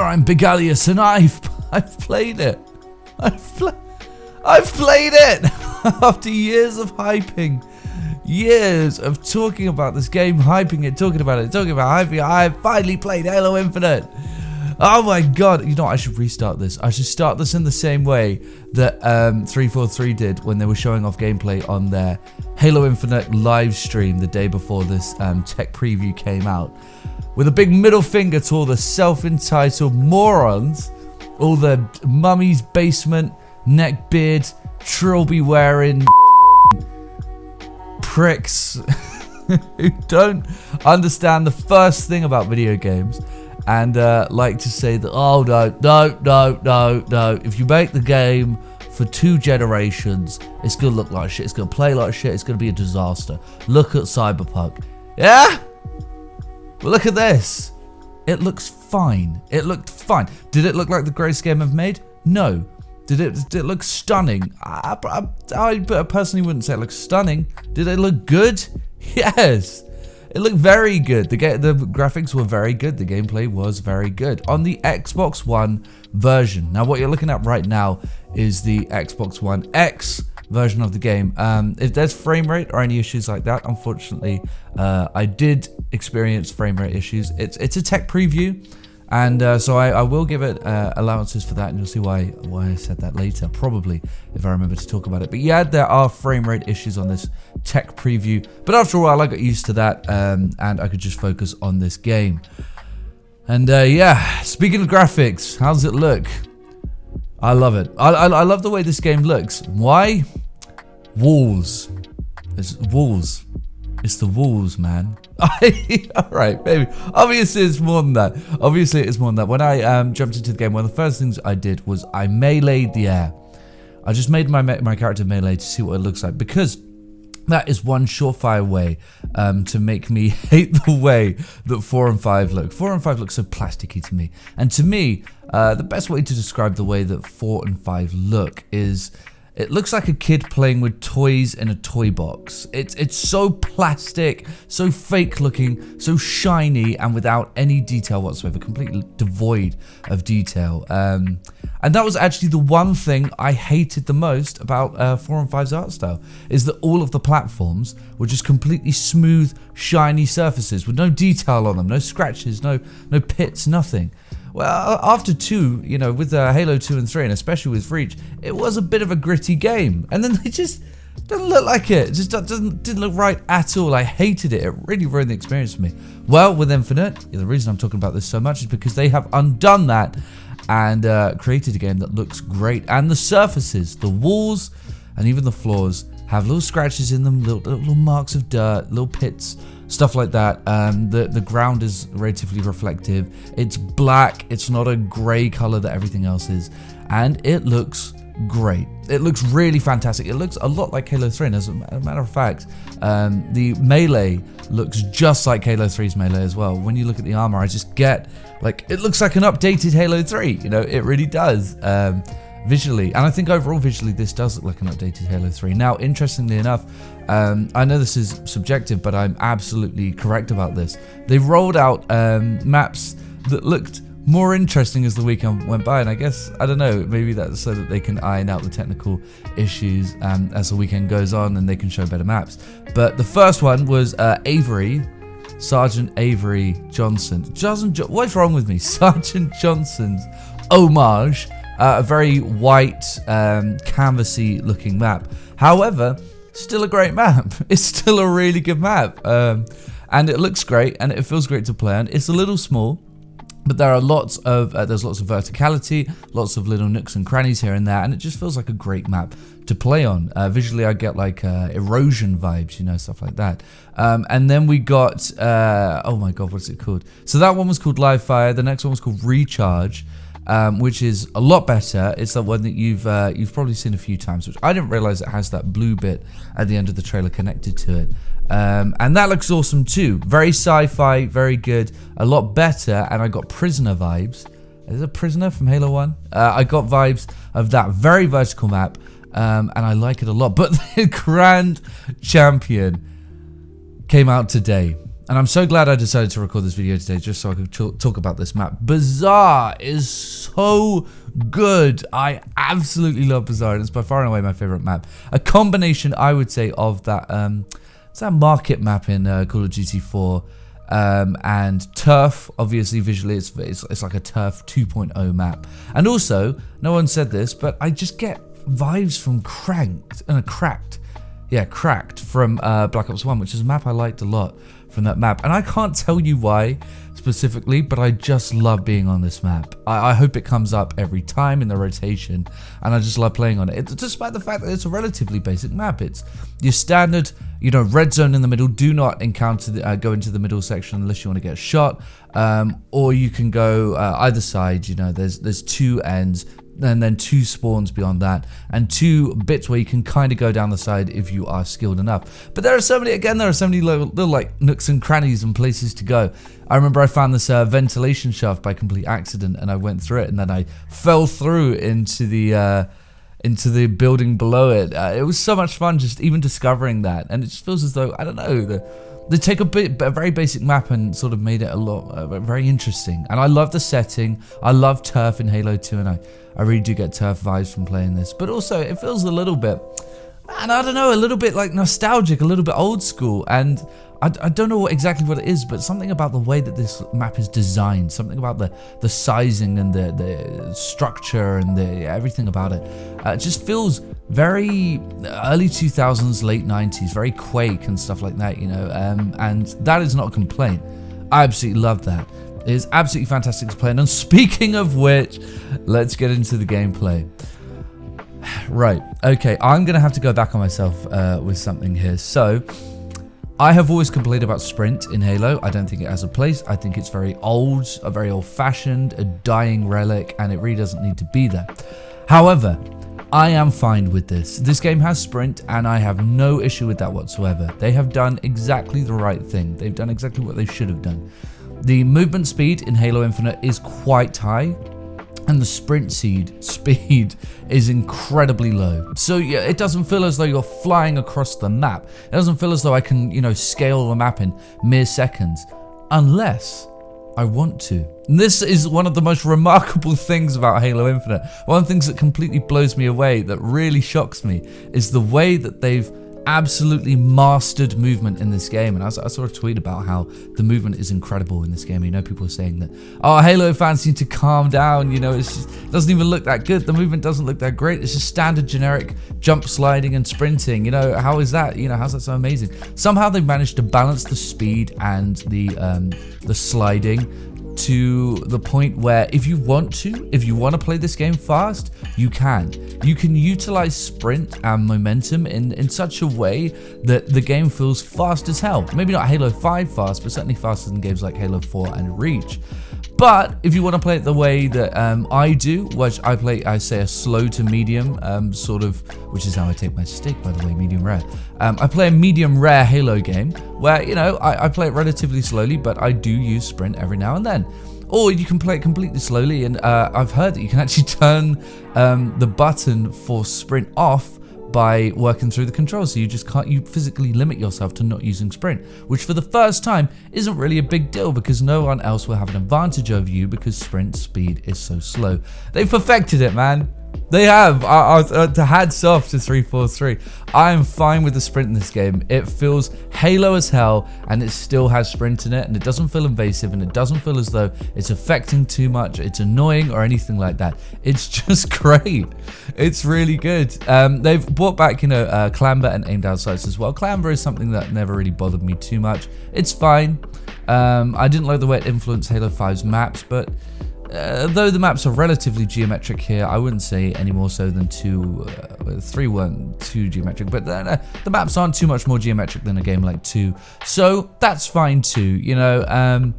I'm Bigalius, and I've played it. I've played it after years of hyping, years of talking about this game, hyping it, talking about hyping it. I finally played Halo Infinite. Oh my god! You know what? I should restart this. I should start this in the same way that 343 did when they were showing off gameplay on their Halo Infinite live stream the day before this tech preview came out. With a big middle finger to all the self-entitled morons, all the mummy's basement, neckbeard, trilby wearing pricks who don't understand the first thing about video games and like to say that, oh no, if you make the game for 2 generations, it's gonna look like shit, it's gonna play like shit, it's gonna be a disaster. Look at Cyberpunk. Yeah? Well, look at this. It looks fine. It looked fine. Did it look like the greatest game I've made? No. Did it look stunning? I personally wouldn't say it looks stunning. Did it look good? Yes. It looked very good. The graphics were very good. The gameplay was very good on the Xbox One version. Now, what you're looking at right now is the Xbox One X version of the game. If there's frame rate or any issues like that, unfortunately, I did experience frame rate issues. It's a tech preview, and so I will give it allowances for that, and you'll see why I said that later, probably, if I remember to talk about it. But yeah, there are frame rate issues on this tech preview, but after a while I got used to that, and I could just focus on this game. And yeah, speaking of graphics, how does it look? I love it. I love the way this game looks. Why? Walls. It's walls. It's the walls, man. Alright, baby. Obviously, it's more than that. When I jumped into the game, one of the first things I did was I meleeed the air. I just made my character melee to see what it looks like, because that is one surefire way to make me hate the way that 4 and 5 look. 4 and 5 look so plasticky to me. And to me, the best way to describe the way that 4 and 5 look is, it looks like a kid playing with toys in a toy box. It's so plastic, so fake looking, so shiny, and without any detail whatsoever, completely devoid of detail. And that was actually the one thing I hated the most about 4 and 5's art style, is that all of the platforms were just completely smooth, shiny surfaces with no detail on them, no scratches, no pits, nothing. Well, after 2, you know, with Halo 2 and 3, and especially with Reach, it was a bit of a gritty game. And then they just doesn't look like it. It just didn't look right at all. I hated it. It really ruined the experience for me. Well, with Infinite, the reason I'm talking about this so much is because they have undone that and created a game that looks great. And the surfaces, the walls, and even the floors have little scratches in them, little marks of dirt, little pits, stuff like that. The ground is relatively reflective. It's black. It's not a grey color that everything else is, and it looks great. It looks really fantastic. It looks a lot like Halo 3, and as a matter of fact, the melee looks just like Halo 3's melee as well. When you look at the armor, I just get, like, it looks like an updated Halo 3. You know, it really does. Visually, and I think overall visually this does look like an updated Halo 3. Now, interestingly enough, I know this is subjective, but I'm absolutely correct about this. They rolled out maps that looked more interesting as the weekend went by, and I guess, I don't know, maybe that's so that they can iron out the technical issues as the weekend goes on and they can show better maps. But the first one was Sergeant Avery Johnson. What's wrong with me? Sergeant Johnson's homage. A very white, canvassy looking map. However, still a great map. It's still a really good map. And it looks great, and it feels great to play on. It's a little small, but there are lots of verticality, lots of little nooks and crannies here and there, and it just feels like a great map to play on. Visually, I get like erosion vibes, you know, stuff like that. And then we got, oh my god, what's it called? So that one was called Live Fire. The next one was called Recharge. Which is a lot better. It's the one that you've probably seen a few times, which I didn't realize it has that blue bit at the end of the trailer connected to it. And that looks awesome too. Very sci-fi, very good, a lot better. And I got Prisoner vibes. Is it Prisoner from Halo 1? I got vibes of that very vertical map, and I like it a lot. But the Grand Champion came out today. And I'm so glad I decided to record this video today just so I could talk about this map. Bazaar is so good. I absolutely love Bazaar, and it's by far and away my favorite map. A combination, I would say, of that it's that market map in Call of Duty 4 and Turf. Obviously, visually, it's like a Turf 2.0 map. And also, no one said this, but I just get vibes from Cracked from Black Ops 1, which is a map I liked a lot from that map. And I can't tell you why specifically, but I just love being on this map. I hope it comes up every time in the rotation, and I just love playing on it. It's despite the fact that it's a relatively basic map. It's your standard, you know, red zone in the middle. Do not go into the middle section unless you want to get shot, or you can go either side. You know, there's two ends, and then two spawns beyond that, and two bits where you can kind of go down the side if you are skilled enough. But there are so many little like nooks and crannies and places to go. I remember I found this ventilation shaft by complete accident, and I went through it, and then I fell through into the building below it. It was so much fun just even discovering that, and it just feels as though, I don't know, they take a very basic map and sort of made it a lot very interesting. And I love the setting. I love Turf in Halo 2, and I really do get Turf vibes from playing this. But also, it feels a little bit, and I don't know, a little bit like nostalgic, a little bit old school. And I don't know exactly what it is, but something about the way that this map is designed, something about the sizing and the structure and everything about it, just feels very early 2000s, late 90s, very Quake and stuff like that, you know, and that is not a complaint. I absolutely love that. It is absolutely fantastic to play. And speaking of which, let's get into the gameplay. Right, okay, I'm going to have to go back on myself with something here. So, I have always complained about sprint in Halo. I don't think it has a place. I think it's very old, very old-fashioned, a dying relic, and it really doesn't need to be there. However, I am fine with this. This game has sprint, and I have no issue with that whatsoever. They have done exactly the right thing. They've done exactly what they should have done. The movement speed in Halo Infinite is quite high, and the sprint speed is incredibly low. So yeah, it doesn't feel as though you're flying across the map. It doesn't feel as though I can, you know, scale the map in mere seconds, unless I want to. And this is one of the most remarkable things about Halo Infinite. One of the things that completely blows me away, that really shocks me, is the way that they've absolutely mastered movement in this game. And I saw a tweet about how the movement is incredible in this game. You know, people are saying that, oh, Halo fans need to calm down, you know, it doesn't even look that good, the movement doesn't look that great, it's just standard generic jump, sliding and sprinting. You know, how is that, you know, how's that so amazing? Somehow they've managed to balance the speed and the sliding to the point where if you want to play this game fast, you can utilize sprint and momentum in such a way that the game feels fast as hell. Maybe not Halo 5 fast, but certainly faster than games like Halo 4 and Reach. But if you want to play it the way that I do, which I say a slow to medium sort of, which is how I take my stick, by the way, medium rare. I play a medium rare Halo game where, you know, I play it relatively slowly, but I do use sprint every now and then. Or you can play it completely slowly, and I've heard that you can actually turn the button for sprint off by working through the controls, so you physically limit yourself to not using sprint, which for the first time isn't really a big deal because no one else will have an advantage over you because sprint speed is so slow. They've perfected it, man. They have. Hats off to 343. I am fine with the sprint in this game. It feels Halo as hell, and it still has sprint in it, and it doesn't feel invasive, and it doesn't feel as though it's affecting too much, it's annoying or anything like that. It's just great. It's really good. They've brought back, you know, clamber and aim down sights as well. Clamber is something that never really bothered me too much. It's fine. I didn't like the way it influenced Halo 5's maps, but though the maps are relatively geometric here, I wouldn't say any more so than 3 weren't too geometric, but the maps aren't too much more geometric than a game like 2, so that's fine too, you know.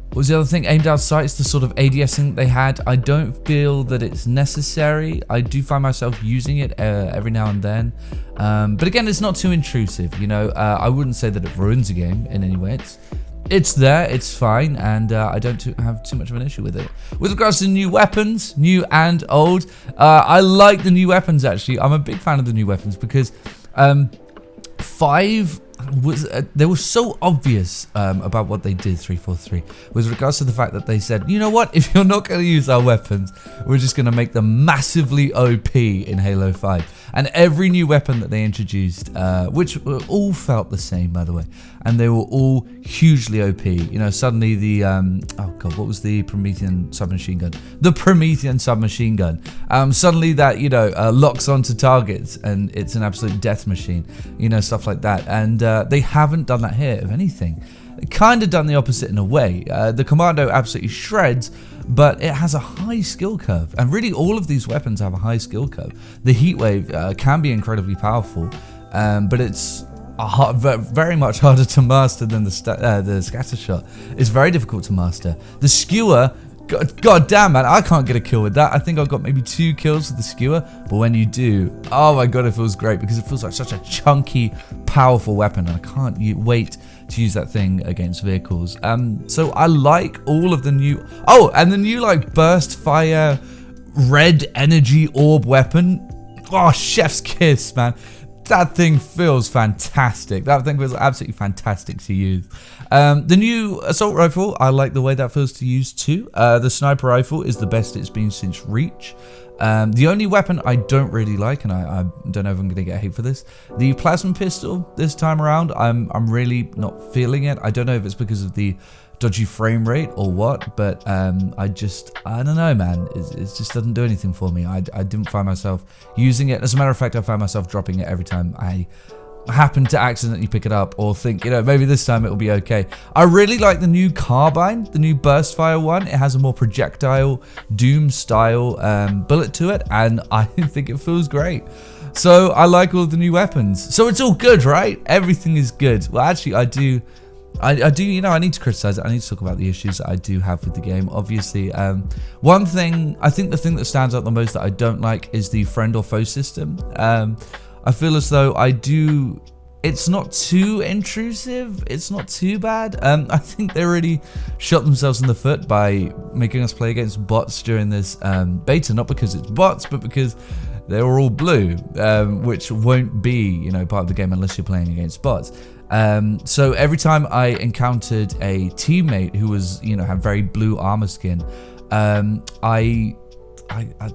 What was the other thing? Aim down sights, the sort of ADSing they had, I don't feel that it's necessary. I do find myself using it every now and then, but again, it's not too intrusive, you know. I wouldn't say that it ruins a game in any way. It's there, it's fine, and I don't have too much of an issue with it. With regards to new weapons, new and old, I like the new weapons actually. I'm a big fan of the new weapons because 5 they were so obvious about what they did, 343, with regards to the fact that they said, you know what, if you're not going to use our weapons, we're just going to make them massively OP in Halo 5. And every new weapon that they introduced, which all felt the same, by the way, and they were all hugely OP. You know, suddenly the, oh god, what was the Promethean submachine gun? The Promethean submachine gun. Suddenly that, you know, locks onto targets and it's an absolute death machine, you know, stuff like that. And they haven't done that here, if anything. They kind of done the opposite in a way. The Commando absolutely shreds, but it has a high skill curve, and really all of these weapons have a high skill curve. The Heatwave can be incredibly powerful, but it's very much harder to master than the scatter shot. It's very difficult to master. The skewer, God damn, man, I can't get a kill with that. I think I've got maybe 2 kills with the skewer, but when you do, oh my god, it feels great because it feels like such a chunky, powerful weapon, and I can't wait to use that thing against vehicles. So I like all of the new, oh, and the new like burst fire red energy orb weapon. Oh, chef's kiss, man. That thing feels fantastic. That thing feels absolutely fantastic to use. The new assault rifle, I like the way that feels to use too. The sniper rifle is the best it's been since Reach. The only weapon I don't really like, and I don't know if I'm going to get hate for this, the plasma pistol this time around, I'm really not feeling it. I don't know if it's because of the dodgy frame rate or what, but I don't know, man. It just doesn't do anything for me. I didn't find myself using it. As a matter of fact, I found myself dropping it every time I happen to accidentally pick it up or think, you know, maybe this time it'll be okay. I really like the new carbine, the new burst fire one. It has a more projectile Doom style bullet to it, and I think it feels great. So I like all the new weapons. So it's all good, right? Everything is good. Well, actually, I do, you know, I need to criticize it. I need to talk about the issues that I do have with the game. Obviously, one thing, I think the thing that stands out the most that I don't like is the friend or foe system. I feel as though it's not too intrusive, it's not too bad. I think they really shot themselves in the foot by making us play against bots during this beta, not because it's bots, but because they were all blue, which won't be, you know, part of the game unless you're playing against bots. So every time I encountered a teammate who was, you know, had very blue armor skin,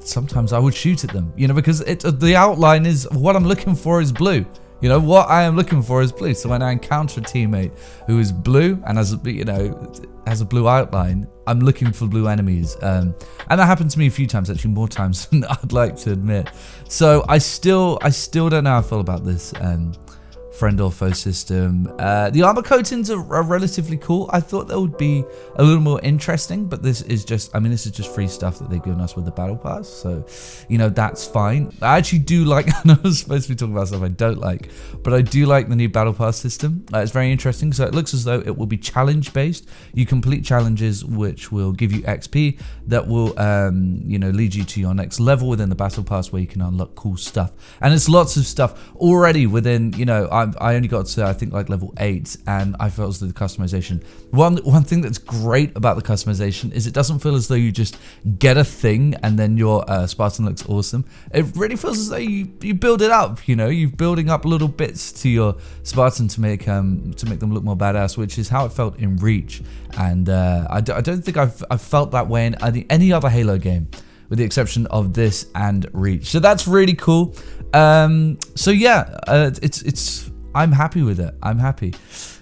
sometimes I would shoot at them, you know, because the outline is what I'm looking for is blue. You know, what I am looking for is blue. So when I encounter a teammate who is blue and has, you know, has a blue outline, I'm looking for blue enemies. And that happened to me a few times, actually more times than I'd like to admit. So I still don't know how I feel about this friend or foe system. The armor coatings are relatively cool. I thought that would be a little more interesting, but this is just, I mean, this is just free stuff that they've given us with the battle pass, so, you know, that's fine. I actually do like, I know I was supposed to be talking about stuff I don't like, but I do like the new battle pass system. It's very interesting. So it looks as though it will be challenge based. You complete challenges which will give you XP that will, you know, lead you to your next level within the battle pass where you can unlock cool stuff. And it's lots of stuff already within, you know, I only got to, I think, like level 8, and I felt as though the customization, one thing that's great about the customization is it doesn't feel as though you just get a thing and then your Spartan looks awesome. It really feels as though you build it up, you know, you're building up little bits to your Spartan to make them look more badass, which is how it felt in Reach. And I don't think I've felt that way in any other Halo game, with the exception of this and Reach. So that's really cool. So yeah, I'm happy with it. I'm happy.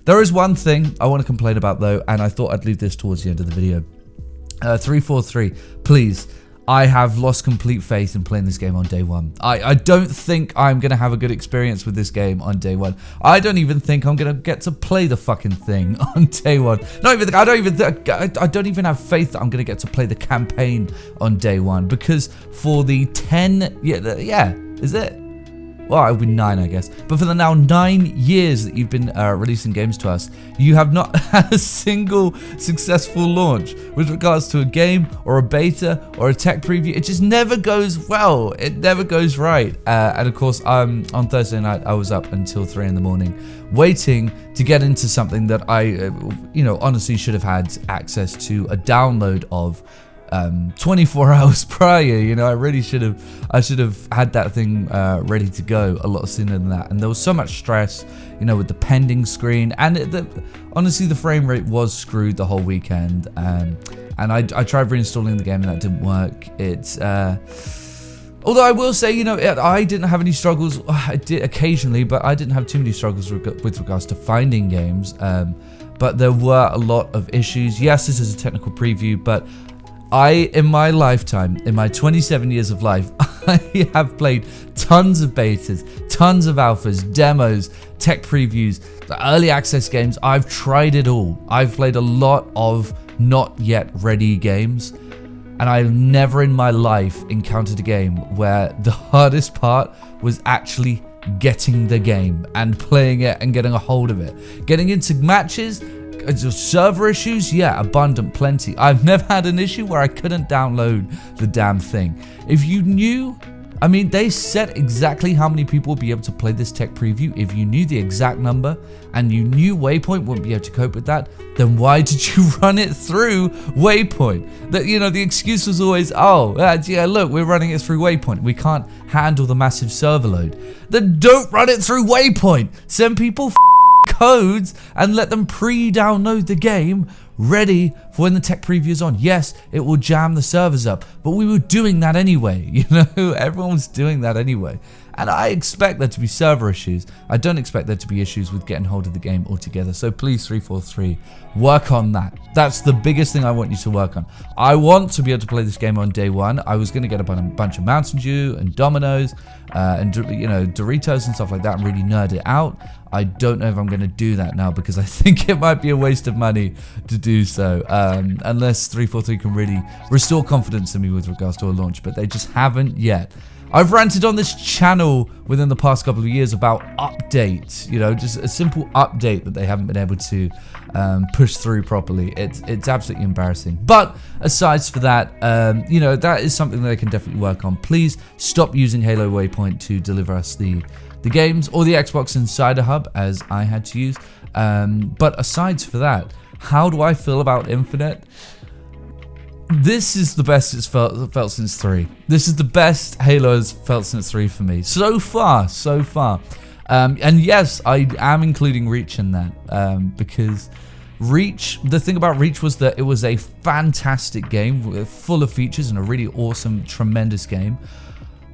There is one thing I want to complain about though, and I thought I'd leave this towards the end of the video. 343, please. I have lost complete faith in playing this game on day one. I don't think I'm going to have a good experience with this game on day one. I don't even think I'm going to get to play the fucking thing on day one. I don't even have faith that I'm going to get to play the campaign on day one, because for the 10, yeah, is it? Well, it would be 9, I guess. But for the now 9 years that you've been releasing games to us, you have not had a single successful launch with regards to a game or a beta or a tech preview. It just never goes well. It never goes right. And of course, on Thursday night, I was up until 3 in the morning waiting to get into something that I, you know, honestly should have had access to a download of 24 hours prior. You know, I should have had that thing ready to go a lot sooner than that. And there was so much stress, you know, with the pending screen, and honestly, the frame rate was screwed the whole weekend. And I tried reinstalling the game and that didn't work. Although I will say, you know, I didn't have any struggles. I did occasionally, but I didn't have too many struggles with regards to finding games. But there were a lot of issues. Yes, this is a technical preview, but in my lifetime, in my 27 years of life, I have played tons of betas, tons of alphas, demos, tech previews, the early access games. I've tried it all. I've played a lot of not yet ready games, and I've never in my life encountered a game where the hardest part was actually getting the game and playing it and getting a hold of it. Getting into matches, server issues, yeah, abundant, plenty. I've never had an issue where I couldn't download the damn thing. If you knew, I mean, they said exactly how many people would be able to play this tech preview. If you knew the exact number and you knew Waypoint wouldn't be able to cope with that, then why did you run it through Waypoint? That, you know, the excuse was always, oh, yeah, look, we're running it through Waypoint. We can't handle the massive server load. Then don't run it through Waypoint. Send people codes and let them pre-download the game ready for when the tech preview is on. Yes, it will jam the servers up, but we were doing that anyway. You know, everyone was doing that anyway. And I expect there to be server issues. I don't expect there to be issues with getting hold of the game altogether. So please, 343, work on that. That's the biggest thing I want you to work on. I want to be able to play this game on day one. I was going to get a bunch of Mountain Dew and Dominoes and, you know, Doritos and stuff like that and really nerd it out. I don't know if I'm going to do that now because I think it might be a waste of money to do so, unless 343 can really restore confidence in me with regards to a launch, but they just haven't yet. I've ranted on this channel within the past couple of years about updates, you know, just a simple update that they haven't been able to push through properly. It's absolutely embarrassing. But aside for that, you know, that is something that they can definitely work on. Please stop using Halo Waypoint to deliver us the games, or the Xbox Insider Hub, as I had to use. But aside for that, how do I feel about Infinite? This is the best it's felt since 3. This is the best Halo has felt since 3 for me. So far. And yes, I am including Reach in that, because Reach, the thing about Reach was that it was a fantastic game, full of features and a really awesome, tremendous game.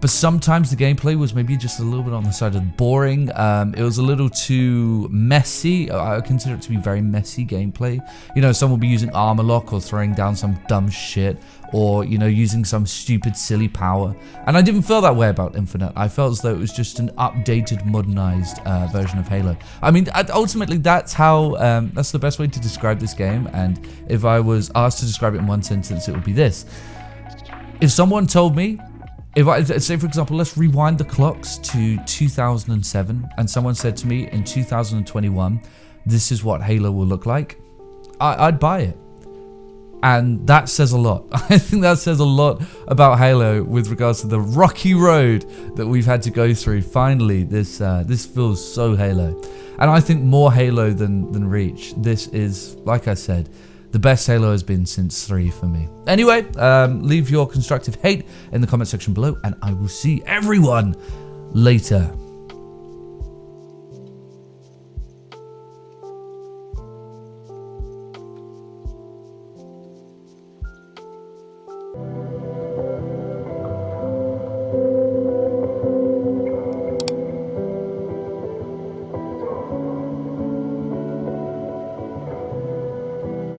But sometimes the gameplay was maybe just a little bit on the side of boring. It was a little too messy. I consider it to be very messy gameplay. You know, someone will be using armor lock or throwing down some dumb shit, or, you know, using some stupid, silly power. And I didn't feel that way about Infinite. I felt as though it was just an updated, modernized version of Halo. I mean, ultimately, that's how, that's the best way to describe this game. And if I was asked to describe it in one sentence, it would be this. If someone told me, if I say, for example, let's rewind the clocks to 2007, and someone said to me in 2021, this is what Halo will look like, I'd buy it. And that says a lot. I think that says a lot about Halo with regards to the rocky road that we've had to go through. Finally, this feels so Halo. And I think more Halo than Reach. This is, like I said, the best Halo has been since 3 for me. Anyway, leave your constructive hate in the comment section below, and I will see everyone later.